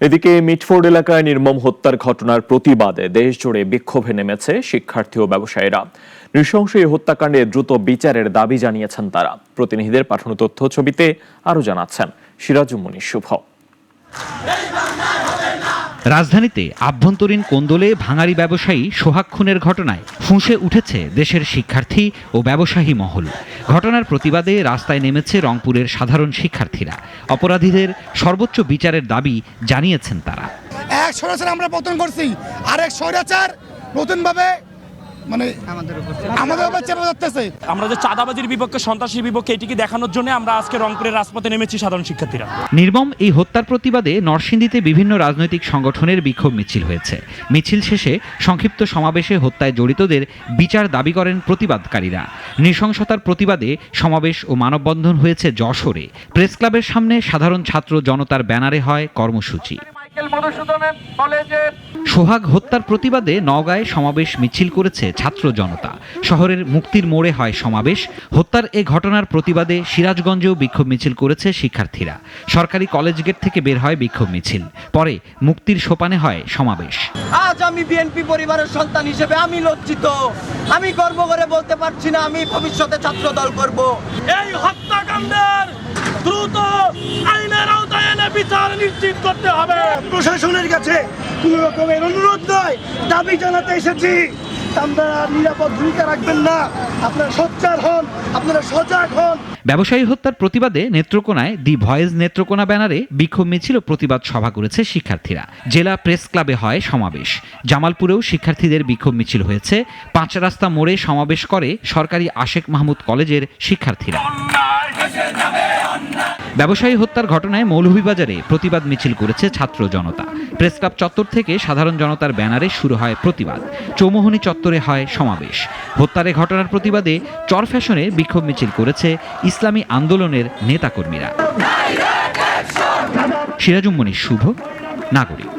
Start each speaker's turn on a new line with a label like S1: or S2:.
S1: এদিকে মিটফোর্ড এলাকায় নির্মম হত্যার ঘটনার প্রতিবাদে দেশজুড়ে বিক্ষোভে নেমেছে শিক্ষার্থী ও ব্যবসায়ীরা। নৃশংস এই হত্যাকাণ্ডে দ্রুত বিচারের দাবি জানিয়েছেন তারা। প্রতিনিধিদের পাঠানো তথ্য ছবিতে আরো জানাচ্ছেন সিরাজুম শুভ।
S2: রাজধানীতে আভ্যন্তরীণ কোন্দলে ভাঙারি ব্যবসায়ী সোহাগ খুনের ঘটনায় ফুঁসে উঠেছে দেশের শিক্ষার্থী ও ব্যবসায়ী মহল। ঘটনার প্রতিবাদে রাস্তায় নেমেছে রংপুরের সাধারণ শিক্ষার্থীরা। অপরাধীদের সর্বোচ্চ বিচারের দাবি জানিয়েছেন তারা।
S3: এক স্বৈরাচার আমরা পতন করছি, আরেক স্বৈরাচার নতুনভাবে আমাদের উপর চেপে যাচ্ছে।
S4: আমরা যে চাঁদাবাজির বিপক্ষে, সন্ত্রাসীর বিপক্ষে, এটিকে দেখানোর জন্য আমরা আজকে রংপুরের রাজপথে নেমেছি সাধারণ শিক্ষার্থীরা।
S2: নির্মম এই হত্যার প্রতিবাদে নরসিংদীতে বিভিন্ন রাজনৈতিক সংগঠনের বিক্ষোভ মিছিল হয়েছে। মিছিল শেষে সংক্ষিপ্ত সমাবেশে হত্যায় জড়িতদের বিচার দাবি করেন প্রতিবাদকারীরা। নৃশংসতার প্রতিবাদে সমাবেশ ও মানববন্ধন হয়েছে যশোরে। প্রেস ক্লাবের সামনে সাধারণ ছাত্র জনতার ব্যানারে হয় কর্মসূচি। সোহাগ হত্যার প্রতিবাদে নওগাঁয় সমাবেশ মিছিল করেছে ছাত্র জনতা। শহরের মুক্তির মোড়ে হয় সমাবেশ। হত্যার এ ঘটনার প্রতিবাদে সিরাজগঞ্জেও বিক্ষোভ মিছিল করেছে শিক্ষার্থীরা। সরকারি কলেজ গেট থেকে বের হয় বিক্ষোভ মিছিল, পরে মুক্তির সোপানে হয় সমাবেশ।
S5: আজ আমি বিএনপি পরিবারের সন্তান হিসেবে আমি লজ্জিত। আমি গর্ব করে বলতে পারছি না আমি ভবিষ্যতে ছাত্র দল করব।
S4: এই হত্যাকাণ্ডের দ্রুত আইনের আওতায় এনে বিচার নিশ্চিত করতে হবে।
S3: প্রশাসনের কাছে কোনো রকমের অনুরোধ নয়, দাবি জানাতে এসেছি। আপনারা নিরাপদ ভূমিকা রাখবেন না, আপনারা সোচ্চার হন, আপনারা সজাগ হন।
S2: ব্যবসায়ী হত্যার প্রতিবাদে নেত্রকোনায় দি ভয়েস নেত্রকোনা ব্যানারে বিক্ষোভ মিছিল ও প্রতিবাদ সভা করেছে শিক্ষার্থীরা। জেলা প্রেস ক্লাবে হয় সমাবেশ। জামালপুরেও শিক্ষার্থীদের বিক্ষোভ মিছিল হয়েছে। 5 রাস্তা মোড়ে সমাবেশ করে সরকারি আশেক মাহমুদ কলেজের শিক্ষার্থীরা। ব্যবসায়ী হত্যার ঘটনায় মৌলভীবাজারে প্রতিবাদ মিছিল করেছে ছাত্র জনতা। প্রেস ক্লাব চত্বর থেকে সাধারণ জনতার ব্যানারে শুরু হয় প্রতিবাদ। চৌমুহনী চত্বরে হয় সমাবেশ। হত্যার এ ঘটনার প্রতিবাদে চরফ্যাশনে বিক্ষোভ মিছিল করেছে ইসলামী আন্দোলনের নেতাকর্মীরা। সিরাজুম শুভ, নাগরিক।